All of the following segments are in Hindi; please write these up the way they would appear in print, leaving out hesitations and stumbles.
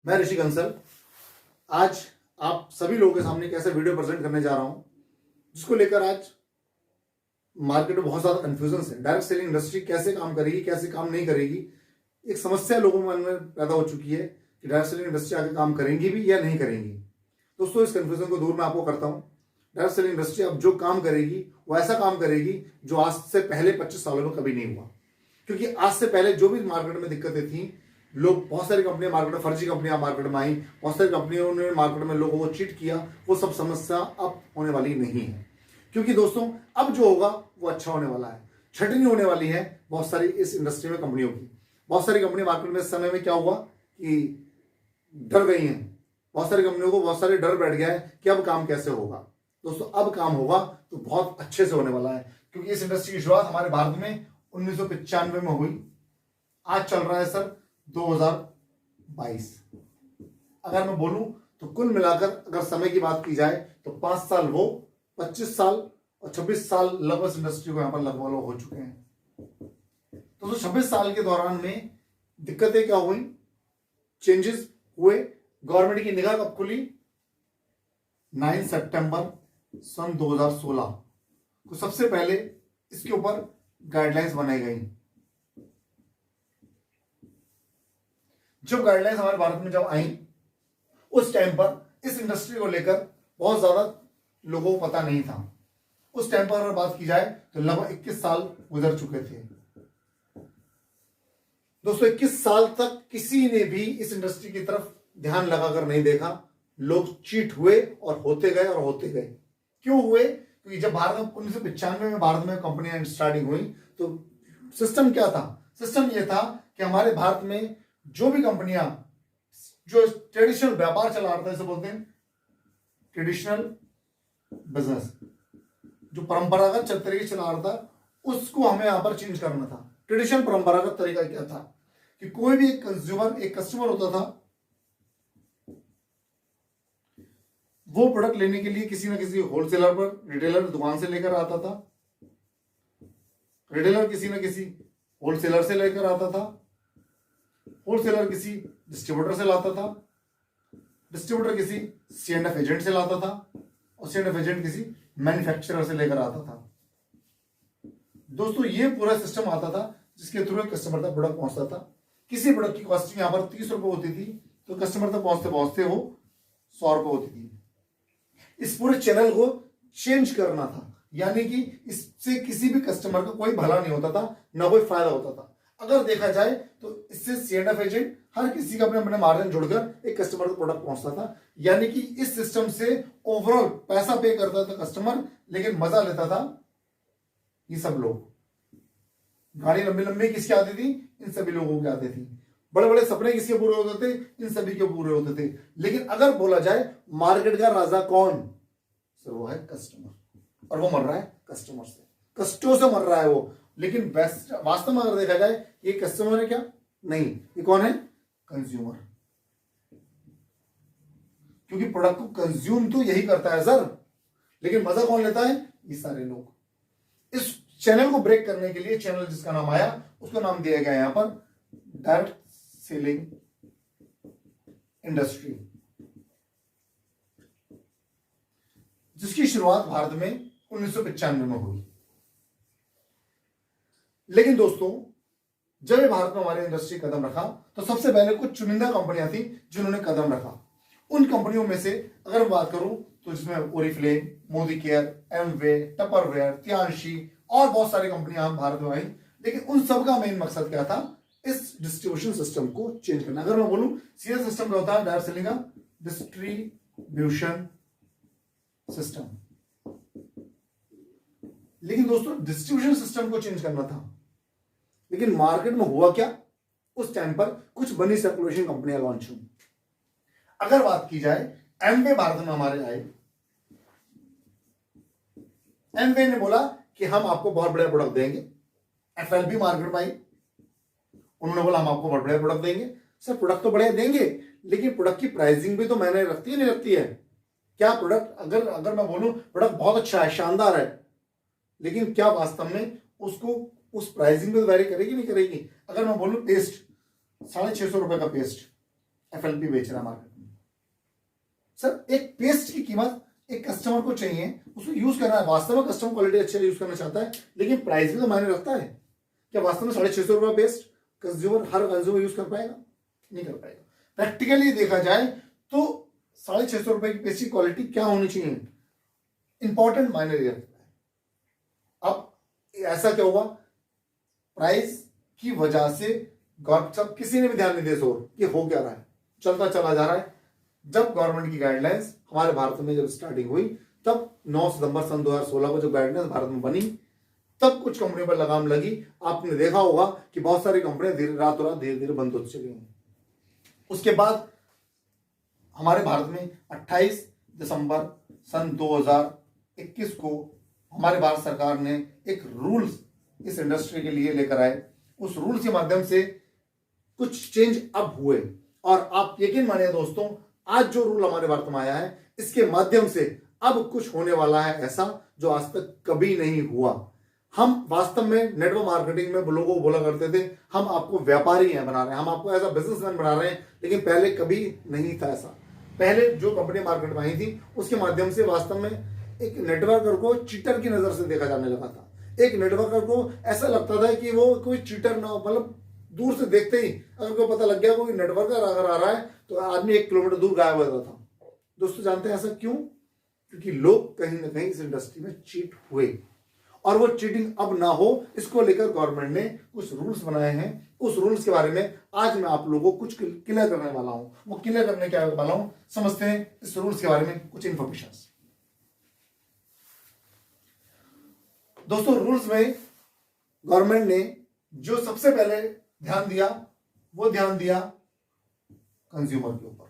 मैं ऋषि कंसल आज आप सभी लोगों के सामने एक ऐसा वीडियो प्रेजेंट करने जा रहा हूं जिसको लेकर आज मार्केट में बहुत ज्यादा कंफ्यूजन है। डायरेक्ट सेलिंग इंडस्ट्री कैसे काम करेगी, कैसे काम नहीं करेगी, एक समस्या लोगों के मन में पैदा हो चुकी है कि डायरेक्ट सेलिंग इंडस्ट्री आगे काम करेंगी भी या नहीं करेंगी। दोस्तों, इस कंफ्यूजन को दूर मैं आपको करता हूं। डायरेक्ट सेलिंग इंडस्ट्री अब जो काम करेगी वो ऐसा काम करेगी जो आज से पहले 25 सालों में कभी नहीं हुआ। क्योंकि आज से पहले जो भी मार्केट में दिक्कतें थी, लोग बहुत सारी कंपनियां मार्केट में, फर्जी कंपनियां मार्केट में आई, बहुत सारी कंपनियों ने मार्केट में लोगों को चीट किया, वो सब समस्या अब होने वाली नहीं है। क्योंकि दोस्तों, अब जो होगा वो अच्छा होने वाला है। छटनी होने वाली है बहुत सारी इस इंडस्ट्री में कंपनियों की। बहुत सारी कंपनी मार्केट में इस समय में क्या हुआ कि डर गई हैं। बहुत सारी कंपनियों को बहुत सारे डर बैठ गया है कि अब काम कैसे होगा। दोस्तों, अब काम होगा तो बहुत अच्छे से होने वाला है। क्योंकि इस इंडस्ट्री की शुरुआत हमारे भारत में 1995 में हुई। आज चल रहा है सर 2022। अगर मैं बोलूं तो कुल मिलाकर अगर समय की बात की जाए तो 5 साल वो, 25 साल और 26 साल लगभग इंडस्ट्री को यहां पर लगभग हो चुके हैं। तो 26 साल के दौरान में दिक्कतें क्या हुई, चेंजेस हुए। गवर्नमेंट की निगाह कब खुली? 9 सितंबर सन 2016 को सबसे पहले इसके ऊपर गाइडलाइंस बनाई गई। जब गाइडलाइंस हमारे भारत में जब आई, उस टाइम पर इस इंडस्ट्री को लेकर बहुत ज्यादा लोगों को पता नहीं था। उस टाइम पर अगर बात की जाए तो लगभग 21 साल गुजर चुके थे। दोस्तों, 21 साल तक किसी ने भी इस इंडस्ट्री की तरफ ध्यान लगाकर नहीं देखा। लोग चीट हुए और होते गए और होते गए। क्यों हुए? क्योंकि जब भारत में 1995 में भारत में कंपनियां स्टार्टिंग हुई तो सिस्टम क्या था? सिस्टम यह था कि हमारे भारत में जो भी कंपनियां जो ट्रेडिशनल व्यापार चला रहा था, इसे बोलते हैं ट्रेडिशनल बिजनेस, जो परंपरागत तरीके चला रहा था, उसको हमें यहां पर चेंज करना था। ट्रेडिशनल परंपरागत तरीका क्या था कि कोई भी एक कंज्यूमर, एक कस्टमर होता था, वो प्रोडक्ट लेने के लिए किसी ना किसी होलसेलर पर, रिटेलर दुकान से लेकर आता था, रिटेलर किसी ना किसी होलसेलर से लेकर आता था, होलसेलर किसी डिस्ट्रीब्यूटर से लाता था, डिस्ट्रीब्यूटर किसी C&F एजेंट से लाता था, और C&F एजेंट किसी मैन्युफैक्चरर से लेकर आता था। दोस्तों, ये पूरा सिस्टम आता था जिसके थ्रू कस्टमर तक प्रोडक्ट पहुंचता था। किसी प्रोडक्ट की कॉस्टिंग यहां पर 30 रुपए होती थी तो कस्टमर तक पहुंचते पहुंचते वो 100 रुपए होती थी। इस पूरे चैनल को चेंज करना था, यानी कि इससे किसी भी कस्टमर का कोई भला नहीं होता था, ना कोई फायदा होता था। अगर देखा जाए तो इससे C&F एजेंट हर किसी का अपने अपने मार्जिन जुड़कर एक कस्टमर को प्रोडक्ट पहुंचता था। यानी कि इस सिस्टम से ओवरऑल पैसा पे करता था कस्टमर, लेकिन मजा लेता था ये सब लोग। गाड़ी लंबी लंबी किसकी आती थी? इन सभी लोगों की आती थी। बड़े बड़े सपने किसके पूरे होते थे? इन सभी के पूरे होते थे। लेकिन अगर बोला जाए मार्केट का राजा कौन? सर वो है कस्टमर, और वो मर रहा है कस्टमर से, कष्टों से मर रहा है वो। लेकिन वास्तव में अगर देखा जाए ये कस्टमर है क्या? नहीं, ये कौन है? कंज्यूमर। क्योंकि प्रोडक्ट को कंज्यूम तो यही करता है सर, लेकिन मजा कौन लेता है? ये सारे लोग। इस चैनल को ब्रेक करने के लिए चैनल जिसका नाम आया उसको नाम दिया गया यहां पर डायरेक्ट सेलिंग इंडस्ट्री, जिसकी शुरुआत भारत में 1995 में हुई। लेकिन दोस्तों, जब ये भारत में हमारी इंडस्ट्री कदम रखा तो सबसे पहले कुछ चुनिंदा कंपनियां थी जिन्होंने कदम रखा। उन कंपनियों में से अगर मैं बात करूं तो इसमें Oriflame, Modicare, Amway, Tupperware, Tianshi और बहुत सारी कंपनियां भारत में आई। लेकिन उन सब का मेन मकसद क्या था? इस डिस्ट्रीब्यूशन सिस्टम को चेंज करना। अगर मैं बोलूं सीधा सिस्टम क्या होता है डायरेक्ट सेलिंग का? Distribution system. लेकिन दोस्तों, डिस्ट्रीब्यूशन सिस्टम को चेंज करना था, लेकिन मार्केट में हुआ क्या? उस टाइम पर कुछ बनी सर्कुलेशन कंपनियां लॉन्च हुई। अगर बात की जाए, एमवे भारत में हमारे आए। एमवे ने बोला कि हम आपको बहुत बड़े प्रोडक्ट देंगे। FLB मार्केट में आई, उन्होंने बोला हम आपको बहुत बड़े प्रोडक्ट देंगे। सर, प्रोडक्ट तो बड़े देंगे, लेकिन प्रोडक्ट की प्राइसिंग भी तो मैंने रखती है, नहीं रखती है क्या? प्रोडक्ट अगर मैं बोलूं प्रोडक्ट बहुत अच्छा है, शानदार है, लेकिन क्या वास्तव में उसको उस प्राइसिंग में वेरी करेगी? नहीं करेगी। अगर मैं बोलूं पेस्ट 650 रुपए का पेस्ट FLP बेच रहा है मार्केट में। सर एक पेस्ट की कीमत एक कस्टमर को चाहिए, उसको यूज करना है, वास्तव में कस्टमर क्वालिटी अच्छा यूज करना चाहता है, लेकिन प्राइस भी तो मायने रखता है। क्या वास्तव में 650 रुपये पेस्ट हर कंज्यूमर यूज कर पाएगा? नहीं कर पाएगा। प्रैक्टिकली देखा जाए तो 650 रुपये की पेस्ट की क्वालिटी क्या होनी चाहिए, इंपॉर्टेंट मायने रखता है। अब ऐसा क्या हुआ, प्राइस की वजह से सब किसी ने भी ध्यान नहीं दिया कि हो क्या रहा है, चलता चला जा रहा है। जब गवर्नमेंट की गाइडलाइंस हमारे भारत में जब स्टार्टिंग हुई, तब 9 सितंबर सन 2016 को जब गाइडलाइंस भारत में बनी, तब कुछ कंपनियों पर लगाम लगी। आपने देखा होगा कि बहुत सारी कंपनियां रातों रात धीरे धीरे बंद हो चुकी हैं। उसके बाद हमारे भारत में 28 दिसंबर सन 2021 को हमारे भारत सरकार ने एक रूल्स इस इंडस्ट्री के लिए लेकर आए। उस रूल्स के माध्यम से कुछ चेंज अब हुए, और आप यकीन मानिए दोस्तों, आज जो रूल हमारे भारत में आया है, इसके माध्यम से अब कुछ होने वाला है ऐसा जो आज तक कभी नहीं हुआ। हम वास्तव में नेटवर्क मार्केटिंग में लोगों को बोला करते थे हम आपको व्यापारी हैं बना रहे हैं, हम आपको एज अ बिजनेसमैन बना रहे हैं, लेकिन पहले कभी नहीं था ऐसा। पहले जो कंपनी मार्केट में आई थी उसके माध्यम से वास्तव में एक नेटवर्कर को चीटर की नजर से देखा जाने लगा था। एक नेटवर्कर को ऐसा लगता था कि वो कोई चीटर ना हो, मतलब दूर से देखते ही अगर को पता लग गया कोई नेटवर्कर अगर आ रहा है तो आदमी 1 किलोमीटर दूर गायब हो जाता था। दोस्तों जानते हैं ऐसा क्यों? क्योंकि लोग कहीं ना कहीं इस इंडस्ट्री में चीट हुए, और वो चीटिंग अब ना हो इसको लेकर गवर्नमेंट ने कुछ रूल्स बनाए हैं। उस रूल्स के बारे में आज मैं आप लोगों को कुछ क्लियर करने वाला हूं। वो क्लियर करने क्या वाला हूं, समझते हैं इस रूल्स के बारे में कुछ इंफॉर्मेशन। दोस्तों रूल्स में गवर्नमेंट ने जो सबसे पहले ध्यान दिया, वो ध्यान दिया कंज्यूमर के ऊपर,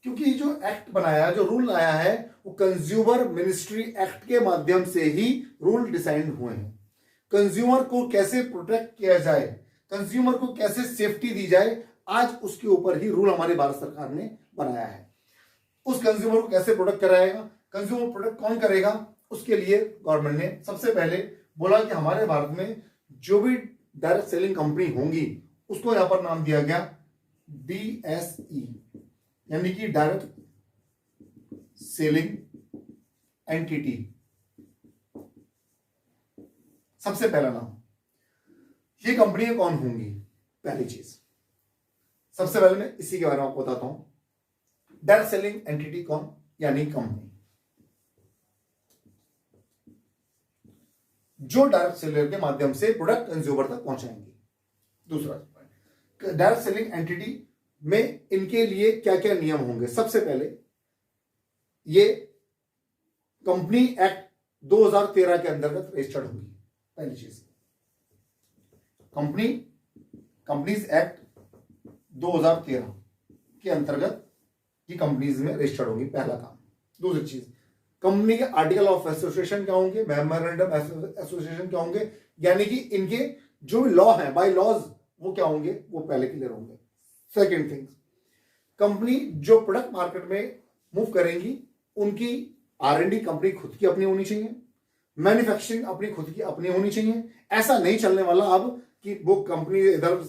क्योंकि जो एक्ट बनाया, जो रूल आया है, वो कंज्यूमर मिनिस्ट्री एक्ट के माध्यम से ही रूल डिसाइड हुए हैं। कंज्यूमर को कैसे प्रोटेक्ट किया जाए, कंज्यूमर को कैसे सेफ्टी दी जाए, आज उसके ऊपर ही रूल हमारी भारत सरकार ने बनाया है। उस कंज्यूमर को कैसे प्रोटेक्ट कराएगा, कंज्यूमर प्रोटेक्ट कौन करेगा, उसके लिए गवर्नमेंट ने सबसे पहले बोला कि हमारे भारत में जो भी डायरेक्ट सेलिंग कंपनी होंगी उसको यहां पर नाम दिया गया DSE, यानी कि डायरेक्ट सेलिंग एंटिटी। सबसे पहला नाम, ये कंपनियां कौन होंगी? पहली चीज सबसे पहले मैं इसी के बारे में आपको बताता हूं। डायरेक्ट सेलिंग एंटिटी कौन? यानी कंपनी जो डायरेक्ट सेलर के माध्यम से प्रोडक्ट कंज्यूमर तक पहुंचाएंगे। दूसरा पॉइंट, डायरेक्ट सेलिंग एंटिटी में इनके लिए क्या क्या नियम होंगे। सबसे पहले ये कंपनी एक्ट 2013 के अंतर्गत रजिस्टर्ड होंगी। पहली चीज, कंपनीज एक्ट 2013 के अंतर्गत ये कंपनीज में रजिस्टर्ड होंगी, पहला काम। दूसरी चीज, कंपनी के आर्टिकल ऑफ एसोसिएशन क्या होंगे, मेमोरेंडम एसोसिएशन क्या होंगे, यानी कि इनके जो लॉ है, बाय लॉज, वो क्या होंगे, वो पहले क्लियर होंगे। सेकेंड थिंग, कंपनी जो प्रोडक्ट मार्केट में मूव करेंगी उनकी R&D कंपनी खुद की अपनी होनी चाहिए, मैन्युफैक्चरिंग अपनी खुद की अपनी होनी चाहिए। ऐसा नहीं चलने वाला अब कि वो कंपनी इधर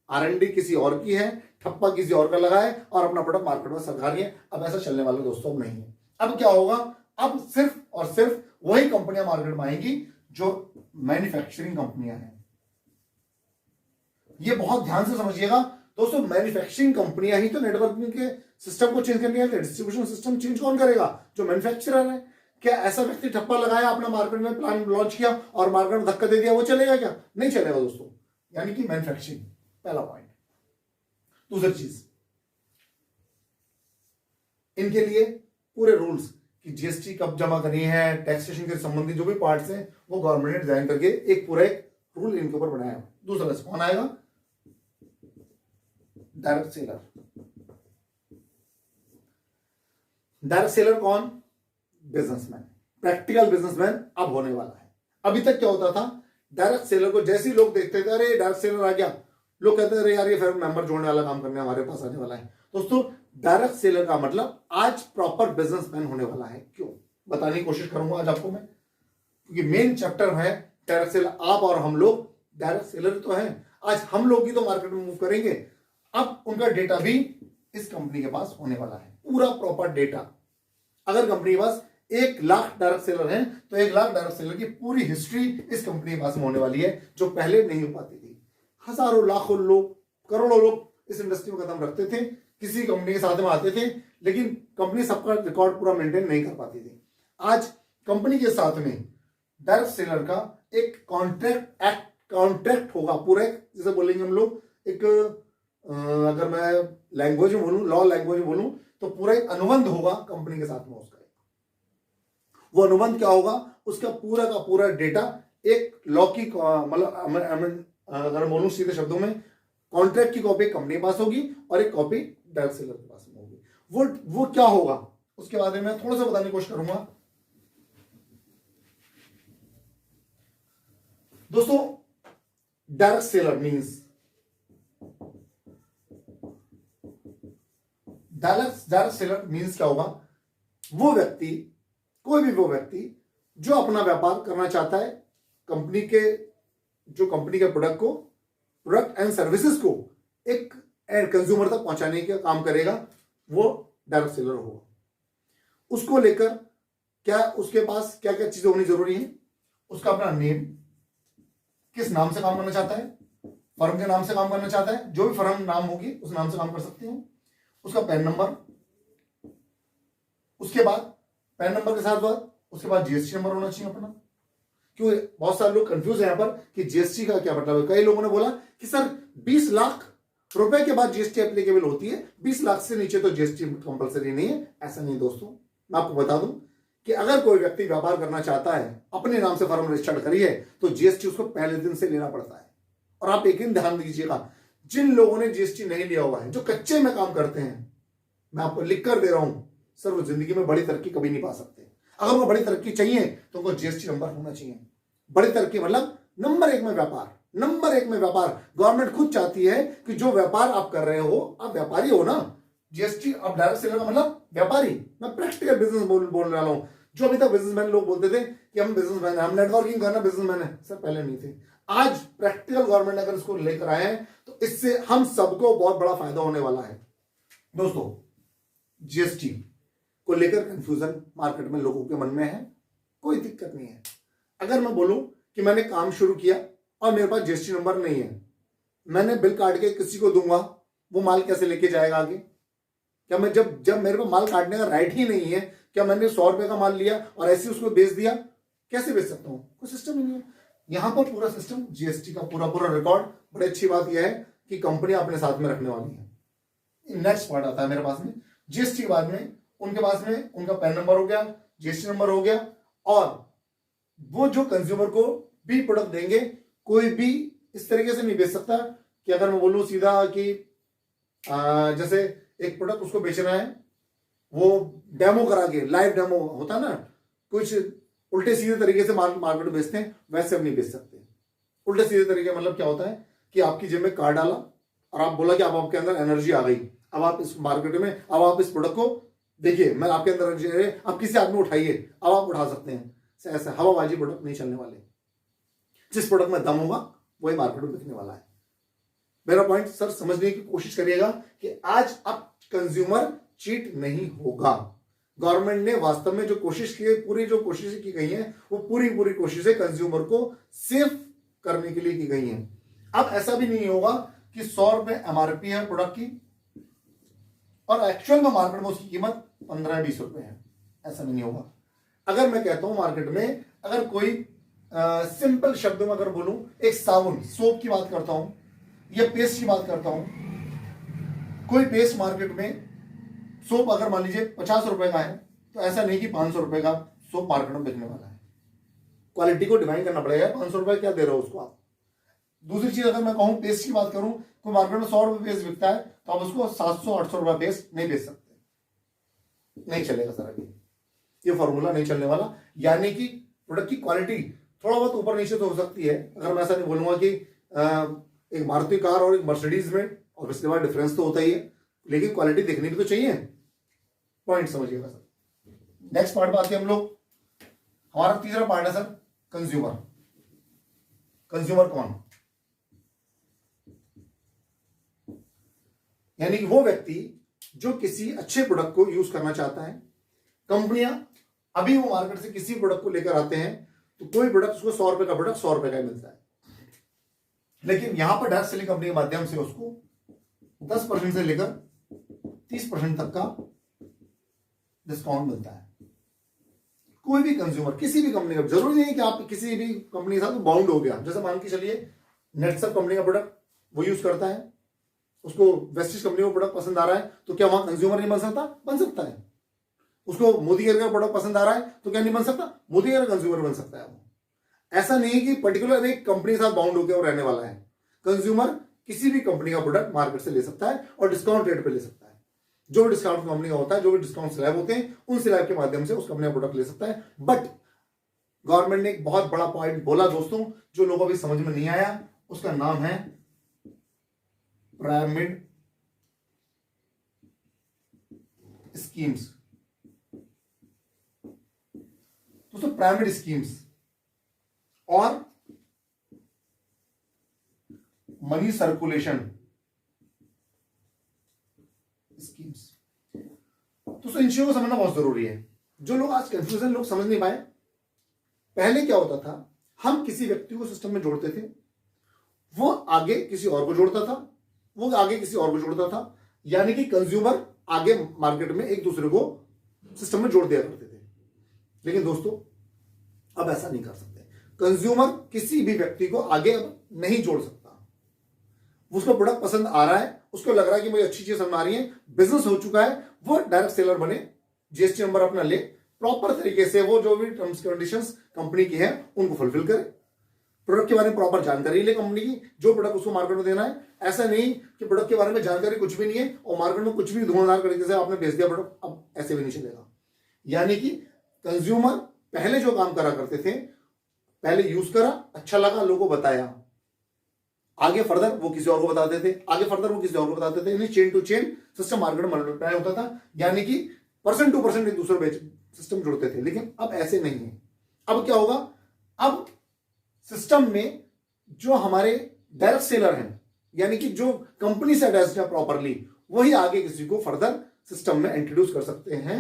R&D किसी और की है, ठप्पा किसी और का लगा है और अपना प्रोडक्ट मार्केट में सरकारी है। अब ऐसा चलने वाला दोस्तों अब नहीं है। अब क्या होगा, अब सिर्फ और सिर्फ वही कंपनियां मार्केट में आएंगी जो मैन्युफैक्चरिंग कंपनियां हैं। ये बहुत ध्यान से समझिएगा दोस्तों, मैन्युफैक्चरिंग कंपनियां ही तो नेटवर्किंग के सिस्टम को चेंज करने वाले। डिस्ट्रीब्यूशन सिस्टम चेंज कौन करेगा? जो मैन्युफैक्चरर है। क्या ऐसा व्यक्ति ठप्पा लगाया, अपना मार्केट में प्लान लॉन्च किया और मार्केट में धक्का दे दिया, वो चलेगा क्या? नहीं चलेगा दोस्तों। यानी कि मैन्युफैक्चरिंग, पहला पॉइंट। दूसरी चीज, इनके लिए पूरे रूल्स कि जीएसटी कब जमा करनी है, टैक्सेशन के संबंधित जो भी पार्ट्स हैं, वो गवर्नमेंट ने डिजाइन करके एक पूरा एक रूल इनके ऊपर बनाया। दूसरा कौन आएगा? Direct seller. डायरेक्ट सेलर कौन? बिजनेसमैन, प्रैक्टिकल बिजनेसमैन अब होने वाला है। अभी तक क्या होता था, डायरेक्ट सेलर को जैसे ही लोग देखते थे, अरे डायरेक्ट सेलर आ गया, लोग कहते थे अरे यार ये फिर मेंबर जोड़ने वाला काम करने हमारे पास आने वाला है। दोस्तों डायरेक्ट सेलर का मतलब आज प्रॉपर बिजनेसमैन होने वाला है। क्यों, बताने की कोशिश करूंगा आज आपको मैं, क्योंकि मेन चैप्टर है डायरेक्ट सेलर। आप और हम लोग डायरेक्ट सेलर तो हैं। आज हम लोग ही तो मार्केट में मूव करेंगे। अब उनका डेटा भी इस कंपनी के पास होने वाला है, पूरा प्रॉपर डेटा। अगर कंपनी के पास 1,00,000 डायरेक्ट सेलर हैं तो 1,00,000 डायरेक्ट सेलर की पूरी हिस्ट्री इस कंपनी के पास में होने वाली है, जो पहले नहीं हो पाती थी। हजारों लाखों लोग, करोड़ों लोग इस इंडस्ट्री में कदम रखते थे, किसी कंपनी के साथ में आते थे, लेकिन कंपनी सबका रिकॉर्ड पूरा मेंटेन नहीं कर पाती थी। आज कंपनी के साथ में डायरेक्ट सेलर का एक कॉन्ट्रैक्ट होगा पूरा, जैसे बोलेंगे हम लोग एक, अगर मैं लैंग्वेज में बोलूं, लॉ लैंग्वेज में बोलूं, तो पूरा एक अनुबंध होगा कंपनी के साथ में उसका। वो अनुबंध क्या होगा, उसका पूरा का पूरा डेटा एक लॉ की, मतलब अगर बोलूं सीधे शब्दों में, कॉन्ट्रैक्ट की कॉपी कंपनी के पास होगी और एक कॉपी डायरेक्ट सेलर के पास में होगी। वो क्या होगा उसके बारे में थोड़ा सा बताने की कोशिश करूंगा। दोस्तों, direct seller means, direct seller means क्या होगा, वो व्यक्ति, कोई भी वो व्यक्ति जो अपना व्यापार करना चाहता है, कंपनी के प्रोडक्ट एंड सर्विसेज को एक एंड कंज्यूमर तक पहुंचाने का काम करेगा, वो डायरेक्ट सेलर होगा। उसको लेकर क्या, उसके पास क्या क्या चीजें होनी जरूरी है, उसका अपना नेम, किस नाम से काम करना चाहता है, फर्म के नाम से काम करना चाहता है, जो भी फर्म नाम होगी उस नाम से काम कर सकते हैं, उसका पैन नंबर, उसके बाद पैन नंबर के साथ उसके बाद जीएसटी नंबर होना चाहिए अपना। क्यों बहुत सारे लोग कंफ्यूज है यहां पर कि जीएसटी का क्या मतलब है। कई लोगों ने बोला कि सर 20 लाख रुपए के बाद जीएसटी एप्लीकेबल होती है, 20 लाख से नीचे तो जीएसटी कंपलसरी नहीं है। ऐसा नहीं दोस्तों, मैं आपको बता दूं कि अगर कोई व्यक्ति व्यापार करना चाहता है, अपने नाम से फर्म रजिस्टर्ड करी है, तो जीएसटी उसको पहले दिन से लेना पड़ता है। और आप एक ध्यान दीजिएगा, जिन लोगों ने जीएसटी नहीं लिया हुआ है, जो कच्चे में काम करते हैं, मैं आपको लिख कर दे रहा हूं सर, वो जिंदगी में बड़ी तरक्की कभी नहीं पा सकते। अगर उनको बड़ी तरक्की चाहिए तो उनको जीएसटी नंबर होना चाहिए। बड़ी तरक्की मतलब नंबर 1 में व्यापार, नंबर 1 में व्यापार। गवर्नमेंट खुद चाहती है कि जो व्यापार आप कर रहे हो, आप व्यापारी हो ना। जीएसटी अब डायरेक्ट सेलर का मतलब व्यापारी। मैं प्रैक्टिकल बिजनेस बोल रहा हूं। जो अभी तक बिजनेसमैन लोग बोलते थे कि हम बिजनेसमैन हैं, हम नेटवर्किंग करना बिजनेसमैन है, सर पहले नहीं थे। आज प्रैक्टिकल गवर्नमेंट अगर इसको लेकर आए हैं तो इससे हम सबको बहुत बड़ा फायदा होने वाला है। दोस्तों, जीएसटी को लेकर कंफ्यूजन मार्केट में लोगों के मन में है, कोई दिक्कत नहीं है। अगर मैं बोलूं कि मैंने काम शुरू किया और मेरे पास जीएसटी नंबर नहीं है, मैंने बिल काट के किसी को दूंगा, वो माल कैसे लेके जाएगा आगे? क्या मैं जब मेरे को माल काटने का राइट ही नहीं है, क्या मैंने 100 रुपए का माल लिया और ऐसे उसको बेच दिया, कैसे बेच सकता हूं? कोई सिस्टम ही नहीं है। यहां पर पूरा सिस्टम जीएसटी का पूरा रिकॉर्ड। बड़ी अच्छी बात यह है कि कंपनी अपने साथ में रखने वाली है। नेक्स्ट पार्ट आता है मेरे पास में जीएसटी के बाद में, उनके पास में उनका पैन नंबर हो गया, जीएसटी नंबर हो गया, और वो जो कंज्यूमर को भी प्रोडक्ट देंगे, कोई भी इस तरीके से नहीं बेच सकता कि अगर मैं बोलूं सीधा कि जैसे एक प्रोडक्ट उसको बेचना है, वो डेमो करा के, लाइव डेमो होता ना, कुछ उल्टे सीधे तरीके से मार्केट में बेचते हैं, वैसे हम नहीं बेच सकते। उल्टे सीधे तरीके मतलब क्या होता है कि आपकी जेब में कार्ड डाला और आप बोला कि अब आपके अंदर एनर्जी आ गई, अब आप इस मार्केट में, अब आप इस प्रोडक्ट को देखिए, मैं आपके अंदर एनर्जी है, अब किसी आदमी उठाइए, अब आप उठा सकते हैं। ऐसा हवाबाजी प्रोडक्ट नहीं चलने वाले। जिस प्रोडक्ट में दम होगा वही मार्केट में बिकने वाला है। मेरा पॉइंट सर समझने की कोशिश करिएगा कि आज अब कंज्यूमर चीट नहीं होगा। गवर्नमेंट ने वास्तव में जो कोशिश की है, पूरी जो कोशिशें की गई हैं, वो पूरी कोशिशें कंज्यूमर को सेफ करने के लिए की गई हैं। अब ऐसा भी नहीं होगा कि 100 रुपए एमआरपी है प्रोडक्ट की और एक्चुअल में मार्केट में उसकी कीमत 15-20 रुपए है, ऐसा नहीं होगा। अगर मैं कहता हूं मार्केट में, अगर कोई सिंपल शब्दों में अगर बोलूं, एक साबुन, सोप की बात करता हूं या पेस्ट की बात करता हूं, कोई पेस्ट मार्केट में, सोप अगर मान लीजिए 50 रुपए का है, तो ऐसा नहीं कि 500 रुपए का सोप मार्केट में बिकने वाला है। क्वालिटी को डिफाइन करना पड़ेगा, 500 रुपए क्या दे रहे हो उसको आप। दूसरी चीज, अगर मैं कहूं पेस्ट की बात करूं, कोई मार्केट में 100 रुपए पेस्ट बिकता है, तो आप उसको 700-800 रुपए पेस्ट नहीं बेच सकते, नहीं चलेगा सर। अभी ये फॉर्मूला नहीं चलने वाला। यानी कि प्रोडक्ट की क्वालिटी थोड़ा बहुत ऊपर नीचे तो हो सकती है। अगर मैं ऐसा नहीं बोलूंगा कि एक मारुति कार और एक मर्सिडीज में ऑब्वियसली बात डिफरेंस तो होता ही है, लेकिन क्वालिटी देखनी भी तो चाहिए। पॉइंट समझिएगा सर। नेक्स्ट पार्ट पे आते हैं हम लोग। हमारा तीसरा पार्ट है सर कंज्यूमर। कंज्यूमर कौन? यानी कि वो व्यक्ति जो किसी अच्छे प्रोडक्ट को यूज करना चाहता है। कंपनियां अभी वो मार्केट से किसी प्रोडक्ट को लेकर आते हैं तो कोई प्रोडक्ट उसको 100 रुपए का प्रोडक्ट 100 रुपए का ही मिलता है, लेकिन यहां पर डायरेक्ट सेलिंग कंपनी के माध्यम से उसको 10% से लेकर 30% तक का डिस्काउंट मिलता है। कोई भी कंज्यूमर किसी भी कंपनी का, जरूरी नहीं है कि आप किसी भी कंपनी के साथ बाउंड हो गया। जैसे मान के चलिए नेटसप कंपनी का प्रोडक्ट वो यूज करता है, उसको वेस्टिज कंपनी का प्रोडक्ट पसंद आ रहा है, तो क्या वहां कंज्यूमर नहीं बन सकता? बन सकता है। उसको मोदी केयर का प्रोडक्ट पसंद आ रहा है तो क्या नहीं बन सकता? मोदी केयर का कंज्यूमर बन सकता है वो। ऐसा नहीं है कि पर्टिकुलर एक कंपनी के साथ बाउंड होकर वो रहने वाला है। कंज्यूमर किसी भी कंपनी का प्रोडक्ट मार्केट से ले सकता है और डिस्काउंट रेट पे ले सकता है। जो भी डिस्काउंट कंपनी का होता है, जो भी डिस्काउंट स्लैब होते हैं, उन स्लैब के माध्यम से उस कंपनी का प्रोडक्ट ले सकता है। बट गवर्नमेंट ने एक बहुत बड़ा पॉइंट बोला दोस्तों, जो लोगों को अभी समझ में नहीं आया, उसका नाम है पिरामिड स्कीम्स। दोस्तों पिरामिड स्कीम्स और मनी सर्कुलेशन स्कीम्स, तो इन चीजों को समझना बहुत जरूरी है। जो लोग आज कंफ्यूजन लोग समझ नहीं पाए, पहले क्या होता था, हम किसी व्यक्ति को सिस्टम में जोड़ते थे, वो आगे किसी और को जोड़ता था, वो आगे किसी और को जोड़ता था, यानी कि कंज्यूमर आगे मार्केट में एक दूसरे को सिस्टम में जोड़ दिया करते थे। लेकिन दोस्तों अब ऐसा नहीं कर सकते। कंज्यूमर किसी भी व्यक्ति को आगे अब नहीं जोड़ सकता। उसको प्रोडक्ट पसंद आ रहा है, उसको लग रहा है कि मुझे अच्छी चीज समझ आ रही है, बिजनेस हो चुका है, वो डायरेक्ट सेलर बने, जीएसटी नंबर अपना ले, प्रॉपर तरीके से वो जो भी टर्म्स कंडीशंस कंपनी की है उनको फुलफिल करे, प्रोडक्ट के बारे में प्रॉपर जानकारी ले कंपनी की, जो प्रोडक्ट उसको मार्केट में देना है। ऐसा नहीं कि प्रोडक्ट के बारे में जानकारी कुछ भी नहीं है और मार्केट में कुछ भी धुआंधार तरीके से आपने बेच दिया प्रोडक्ट, अब ऐसे भी नहीं चलेगा। यानी कि कंज्यूमर पहले जो काम करा करते थे, पहले यूज करा, अच्छा लगा, लोगों को बताया, आगे फर्दर वो किसी और को बताते थे, आगे फर्दर वो किसी और को बताते थे, यानी chain to chain system market में मल्टीप्लाई होता था, यानी कि पर्सन टू पर्सन एक दूसरे सिस्टम जुड़ते थे। लेकिन अब ऐसे नहीं है। अब क्या होगा, अब सिस्टम में जो हमारे डायरेक्ट सेलर हैं, यानी कि जो कंपनी से अटैच्ड है प्रॉपरली, वही आगे किसी को फर्दर सिस्टम में इंट्रोड्यूस कर सकते हैं,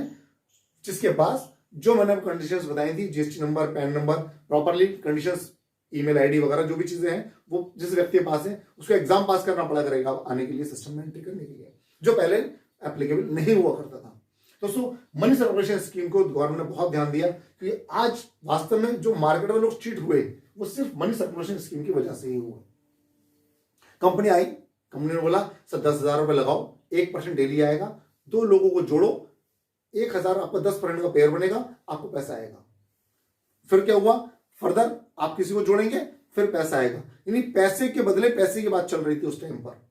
जिसके पास जो मैंने कंडीशंस बताई थी, GST number, pan number, properly conditions, email ID वगैरह जो भी चीजें हैं, वो जिस व्यक्ति के पास है उसको एग्जाम पास करना पड़ा करेगा आने के लिए, सिस्टम में एंट्री करने के लिए, जो पहले एप्लीकेबल नहीं हुआ करता था। दोस्तों मनी सर्कुलेशन स्कीम को गवर्नमेंट ने बहुत ध्यान दिया, क्योंकि आज वास्तव में जो मार्केट में लोग चीट हुए वो सिर्फ मनी सर्कुलेशन स्कीम की वजह से ही हुआ। कंपनी आई, कंपनी ने बोला सर 10,000 रुपए लगाओ, 1% डेली आएगा, 2 लोगों को जोड़ो, 1,000 आपका 10% का पेयर बनेगा, आपको पैसा आएगा। फिर क्या हुआ, फर्दर आप किसी को जोड़ेंगे, फिर पैसा आएगा, यानी पैसे के बदले पैसे की बात चल रही थी उस टाइम पर।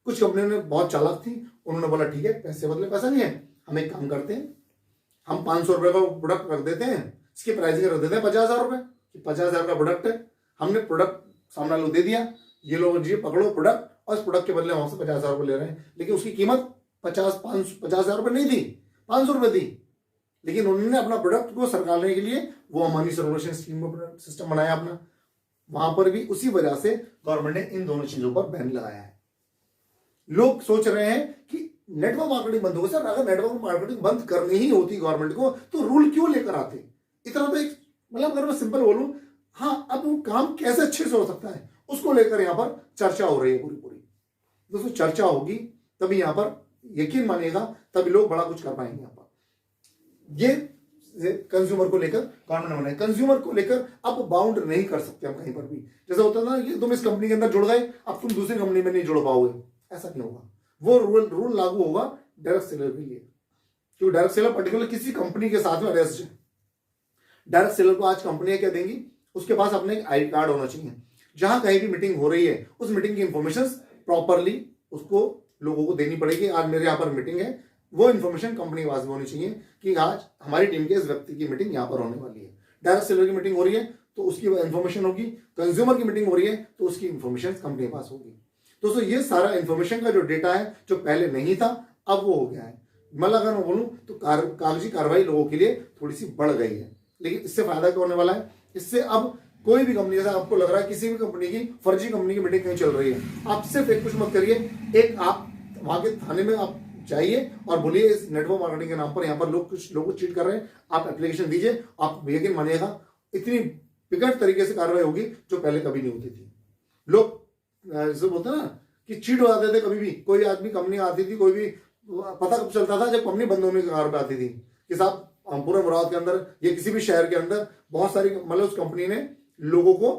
कुछ कंपनियों ने बहुत चालाक थी, उन्होंने बोला ठीक है पैसे बदले पैसा नहीं है, हम एक काम करते हैं, हम 500 रुपए का प्रोडक्ट रख देते हैं, इसकी प्राइसिंग रख देते हैं 50,000 रुपए, 50,000 का प्रोडक्ट है, हमने प्रोडक्ट सामने लोग दे दिया, ये लोग जी पकड़ो प्रोडक्ट, और इस प्रोडक्ट के बदले वहां से 50,000 रुपए ले रहे हैं, लेकिन उसकी कीमत 50,000 रुपए नहीं थी, 500 रुपए थी। लेकिन उन्होंने अपना प्रोडक्ट को सरकारने के लिए वो मनी सर्कुलेशन स्कीम का सिस्टम बनाया अपना, वहां पर भी उसी वजह से गवर्नमेंट ने इन दोनों चीजों पर बैन लगाया है। लोग सोच रहे हैं कि नेटवर्क मार्केटिंग बंद होगा। सर अगर नेटवर्क मार्केटिंग बंद करनी ही होती गवर्नमेंट को तो रूल क्यों लेकर आते? इतना तो एक मतलब अगर मैं सिंपल बोलूं, हाँ अब वो काम कैसे अच्छे से हो सकता है उसको लेकर यहां पर चर्चा हो रही है पूरी। दोस्तों चर्चा होगी तभी यहां पर यकीन मानिएगा, तभी लोग बड़ा कुछ कर पाएंगे। यहां पर ये कंज्यूमर को लेकर गवर्नमेंट ने बनाया, कंज्यूमर को लेकर अब बाउंड नहीं कर सकते हम कहीं पर भी। जैसा होता है ना कि तुम इस कंपनी के अंदर जुड़ गए, अब तुम दूसरी कंपनी में नहीं जुड़ पाओगे, ऐसा नहीं होगा। वो रूल लागू होगा डायरेक्ट सेलर के लिए, क्योंकि डायरेक्ट सेलर पर्टिकुलर किसी कंपनी के साथ में अटैच्ड है। डायरेक्ट सेलर को आज कंपनियां क्या देंगी, उसके पास अपने एक आई कार्ड होना चाहिए, जहां कहीं भी मीटिंग हो रही है उस मीटिंग की इंफॉर्मेशन प्रॉपरली उसको लोगों को देनी पड़ेगी। आज मेरे यहाँ पर मीटिंग है, वो इन्फॉर्मेशन कंपनी के पास में होनी चाहिए कि आज हमारी टीम के इस व्यक्ति की मीटिंग यहाँ पर होने वाली है। डायरेक्ट सेलर की मीटिंग हो रही है तो उसकी इन्फॉर्मेशन होगी, कंज्यूमर की मीटिंग हो रही है तो उसकी इन्फॉर्मेशन कंपनी के पास होगी। दोस्तों ये सारा इन्फॉर्मेशन का जो डेटा है जो पहले नहीं था अब वो हो गया है। मतलब अगर मैं बोलूं तो कागजी कार्रवाई लोगों के लिए थोड़ी सी बढ़ गई है, लेकिन इससे फायदा क्या होने वाला है, इससे अब कोई भी कंपनी, जैसा आपको लग रहा है किसी भी कंपनी की फर्जी कंपनी की मीटिंग कहीं चल रही है, आप सिर्फ एक कुछ मत करिए, एक आप वहां के थाने में आप जाइए और बोलिए इस नेटवर्क मार्केटिंग के नाम पर यहाँ पर लोग कुछ लोगों को चीट कर रहे हैं, आप एप्लीकेशन दीजिए, आप यकीन मानिएगा इतनी विकट तरीके से कार्रवाई होगी जो पहले कभी नहीं होती थी। लोग जैसे बोलते हैं ना कि चीट हो जाते थे, कभी भी कोई आदमी कंपनी आती थी, कोई भी पता कब चलता था जब कंपनी बंद होने की कगार पे आती थी कि साहब पूरे मुराद के अंदर या किसी भी शहर के अंदर बहुत सारी मतलब उस कंपनी ने लोगों को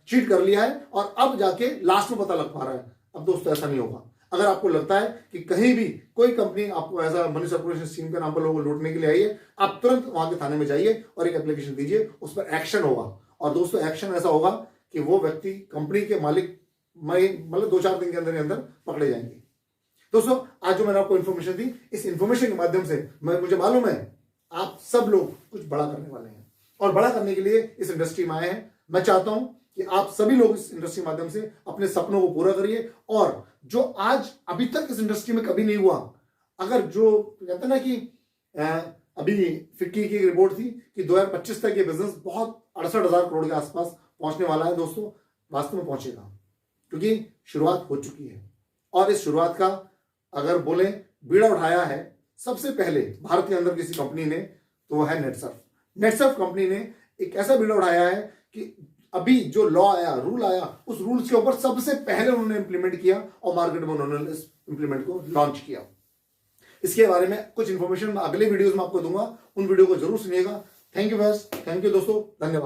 चीट कर लिया है और अब जाके लास्ट में पता लग पा रहा है। अब दोस्तों ऐसा नहीं होगा। अगर आपको लगता है कि कहीं भी कोई कंपनी आपको ऐसा मनी सर्कुलेशन स्कीम के नाम पर लोगों को लूटने के लिए आई है, आप तुरंत वहां के थाने में जाइए और एक एप्लीकेशन दीजिए, उस पर एक्शन होगा। और दोस्तों एक्शन ऐसा होगा कि वो व्यक्ति कंपनी के मालिक मतलब 2-4 दिन के अंदर पकड़े जाएंगे। दोस्तों आज जो मैंने आपको इन्फॉर्मेशन दी, इस इन्फॉर्मेशन के माध्यम से मुझे मालूम है आप सब लोग कुछ बड़ा करने वाले हैं और बड़ा करने के लिए इस इंडस्ट्री में आए हैं। मैं चाहता हूं कि आप सभी लोग इस इंडस्ट्री के माध्यम से अपने सपनों को पूरा करिए और जो आज अभी तक इस इंडस्ट्री में कभी नहीं हुआ, अगर जो कहते हैं ना कि अभी फिक्की की रिपोर्ट थी कि 2025 तक ये बिजनेस बहुत 68,000 करोड़ के आसपास पहुंचने वाला है। दोस्तों वास्तव में पहुंचेगा क्योंकि शुरुआत हो चुकी है और इस शुरुआत का अगर बोले बीड़ा उठाया है सबसे पहले भारत के अंदर किसी कंपनी ने, तो वो है नेटसर्फ। नेटसर्फ कंपनी ने एक ऐसा बीड़ा उठाया है कि अभी जो लॉ आया, रूल आया, उस रूल्स के ऊपर सबसे पहले उन्होंने इंप्लीमेंट किया और मार्केट में उन्होंने इस इंप्लीमेंट को लॉन्च किया। इसके बारे में कुछ इंफॉर्मेशन मैं अगले वीडियोस में आपको दूंगा, उन वीडियो को जरूर सुनिएगा। थैंक यू बस, थैंक यू दोस्तों, धन्यवाद।